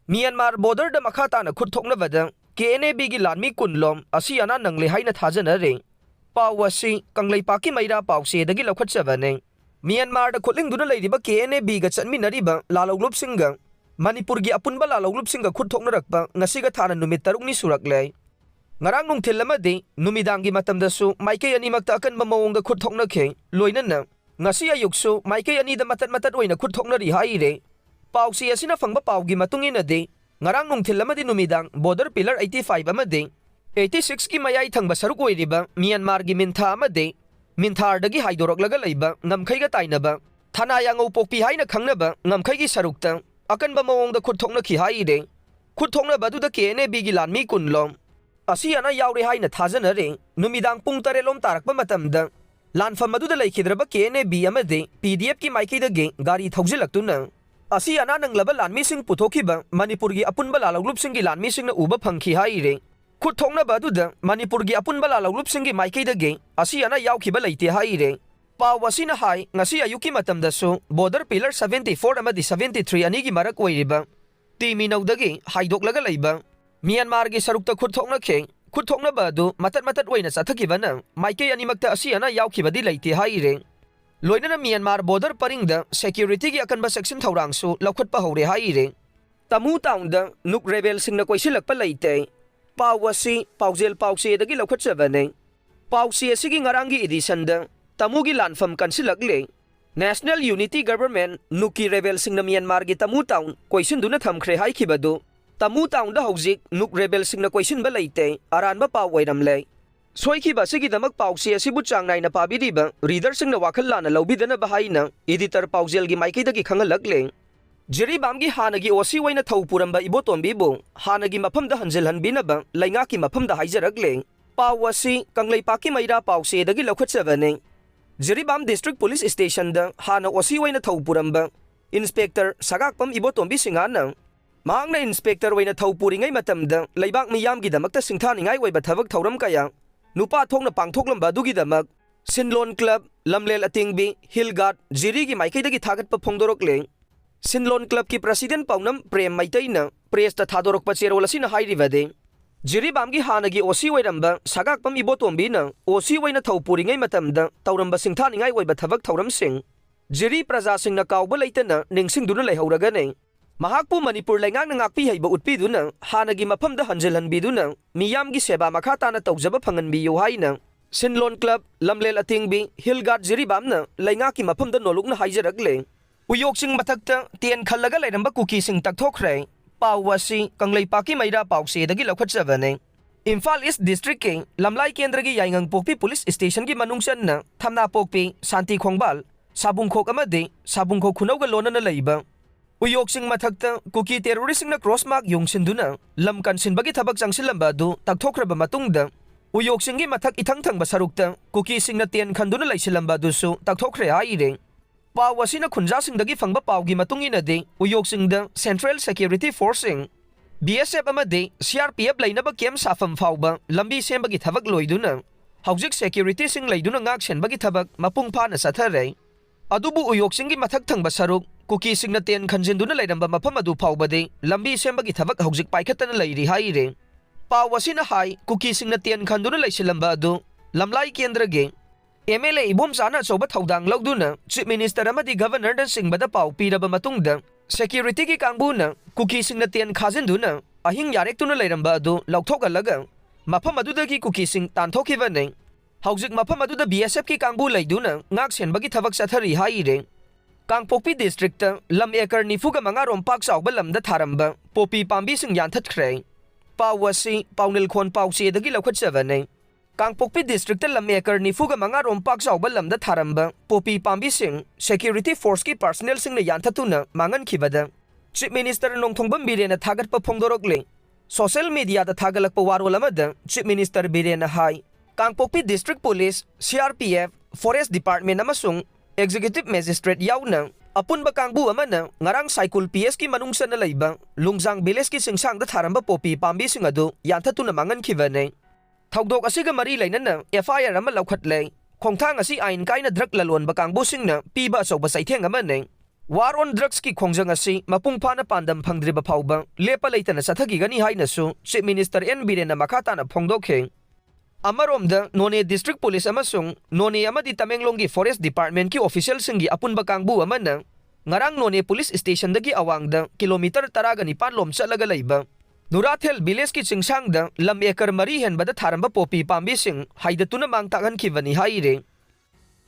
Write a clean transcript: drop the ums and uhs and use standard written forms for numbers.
Myanmar border da Makha Tana Khut Thoknabada KNA bigi Lanmi lom Asi Nangle Haina Thajanari Pau Asi Kanglaipa ki Maira Pau se dagi Laukhatsavane Myanmar da Khutling Duna Lady ba KNA biga Chanminariba Lalhouba Singa Manipur gi Apunba Lalhouba Singa Khut Thoknarakpa Ngasiga Thana Numit Tarukni Suraklay Ngarang nung Tilamadi Numidangi Matamdasu Maike Animakta Akan Mamawong Khut Thoknake Loinana Ngasi Ayuksu Maike Ani da Matat Oina Khut Thoknari Haire Pau si asina fangba pau gi matungin ade ngarang nung thilamadi numidang border pillar 85 amade 86 ki mayai thangba saruk oiriba Myanmar gi mintha amade minthar dagi haidorok laga leiba ngamkhai ga tainaba thana yangau pokpi haina khangnaba ngamkhai gi sarukta akanba mawong da khut thokna khi haide khut thokna badu da KNA bigi Lanmi lom Asi ana yaure haina thajanari numidang pung tarelom tarakpa matamda lanfam madu da laikhidraba KNA bi amade PDF ki maiki da ge gari thaujilaktuna Asi ana nanglaba Lanmi sing puthokiba Manipur gi Apunba Lalhouba sing gi Lanmi sing na uba phangki haire Khut Thoknabada da Manipur gi Apunba Lalhouba sing gi maikei da ge asi ana yaukhiba Leite haire Pau asina hai ngasi ayuki matamda su border pillar 74 amadi 73 ani gi marak oiriba timi naudagi haidok laga leiba Myanmar gi sarukta Khut Thoknakhe Khut Thoknabada matat oina sathakibana maikei animakta asi ana yaukhibadi Leite haire Loinana Myanmar border paringda security gi akanba section thaurangsu laukhatpa hore haire Tamu town da nuk rebel singna Koisillakpa Leite Pau Asi paujel pause dagi laukhatsavane Pause asigi ngarangi edition da Tamu gi lanfam kansilakle National Unity Government nuki rebel singna Myanmar gi Tamu town koisinduna thamkhre haikibadu Tamu town da hojik nuk rebel singna koisinba Leite aranba pau oiramle Soiki basigi damak pausi asibu chang naina pabiriba reader singna wakhal lana lobidana bahaina editor paujel gi maiki dagi khangalakle Jiri bamgi hanagi osi waina thawpuramba ibotombibu hanagi maphamda hanjelhanbinaba laingaki maphamda haijarakle Pau Asi Kanglaipa ki Maira Pause dagi Laukhatsavane Jiri bam district police station da hana osi waina thawpuramba inspector sagakpam ibotombi singana Maangna inspector waina thawpuringai matamda leibak miyam gi damakta singthaningai waiba thabak thauram kaya Nupa thokna pangthoklam dugi damak Sinlon Club Lamlel Atingbi Hillgard Jiri gi maikei dagi thagatpa phongdorokle Sinlon Club ki president paunam Prem Maitaina press ta thadorokpa cherol asina hairivade Jiri bamgi hanagi osi wairamba sagakpam ibotombi na osi waina thawpuringai matamda tauramba singthaningai waiba thabak thauram sing Jiri praja singna kauba leitana ningsingduna leihauragane Mahakpu Manipur lengang ngakpi haiba utpiduna hanagi maphamda hanjelhanbiduna miyamgi seba Makha Tana tawjaba phanganbiyo haina Sinlon Club Lamlel Atingbi Hillgard Jiri bamna lengaki maphamda nolukna haijarakle Uyoksing mathakta tien khallaga leiramba kuki sing takthokre Pau Asi Kanglaipa ki Maira Pause dagi Laukhatsavane Imphal East District ke Lamlai Kendra gi Yaingang Pokpi Police Station gi manungsan na Thamna Pokpi Santi Khongbal Sabungkhok amade Sabungkhok khunauga lonana leiba Uyoksing mathakta kuki terrorist na crossmark yungsinduna lam kansinbagi thabak changsilamba du takthokraba matungda Uyoksing gi mathak ithangthang basarukta kuki singna ten khanduna laisilamba du su takthokre haire Pau asina khunja singdagi phangba paugi matungina de Uyoksing da Central Security Forcing BSF amade CRPF lainaba kem safam fauba lambi sembagi thabak loiduna hawjik security sing laiduna ngak senbagi thabak mapung phana sathare Adubu Uyoksing gi mathak thangba saruk Kuki singna ten khanjinduna lairamba mafam adu phawbade lambi sembagi thabak hawjik paikhatana lairi haire Pau asina hai kuki singna ten khanduna laisilamba adu lamlai kendra ge MLA ibom sana choba thaudang lauduna chief minister amadi governor da singbada pau piraba matungda security gi kangbuna kuki singna ten khajinduna ahing yarektuna lairamba adu lauthokalaga mafam adudagi kuki sing tanthokibane hawjik mafam aduda BSF ki kangbu laiduna ngak senbagi thabak sathari haire Kangpokpi district lam ekar nifuga mangarom pak chawba lamda tharamba popi pambi sing yanthatkre Pau Asi paunil khon pause dagi Laukhatsavane Kangpokpi district lam ekar nifuga mangarom pak chawba lamda tharamba popi pambi sing security force ki personnel sing na yanthatuna mangan khibada chief minister nongthongbam birena thagatpa phongdorokle social media da thagalakpa warol amada chief minister birena hai Kangpokpi district police CRPF forest department amasung Executive Magistrate yauna apunba kangbu amana ngarang cycle PS ki manungsan na leiba lungjang village ki singsang da tharamba popi pambi sing adu yanthatuna mangan khibane thaudok asiga mari lainana FIR ama laukhatle khongthang asi ain kaina drug lalon ba kangbu singna piba chawba saitheng amane War on drugs ki khongjang asi mapung phana pandam phangdriba phauba lepa leitana sathagigani hainasu Chief Minister N Birena Makha Tana phongdokhe. Amaromda None District Police amasung None amadi Tamenglonggi Forest Department ki official singi apunba kangbu amana ngarang None Police Station dagi awangda kilometer 19 lom chalaga leiba Nurathel village ki chingsangda lam ekar mari hen bada tharamba popi pambi sing haidatuna mangtagan khibani haire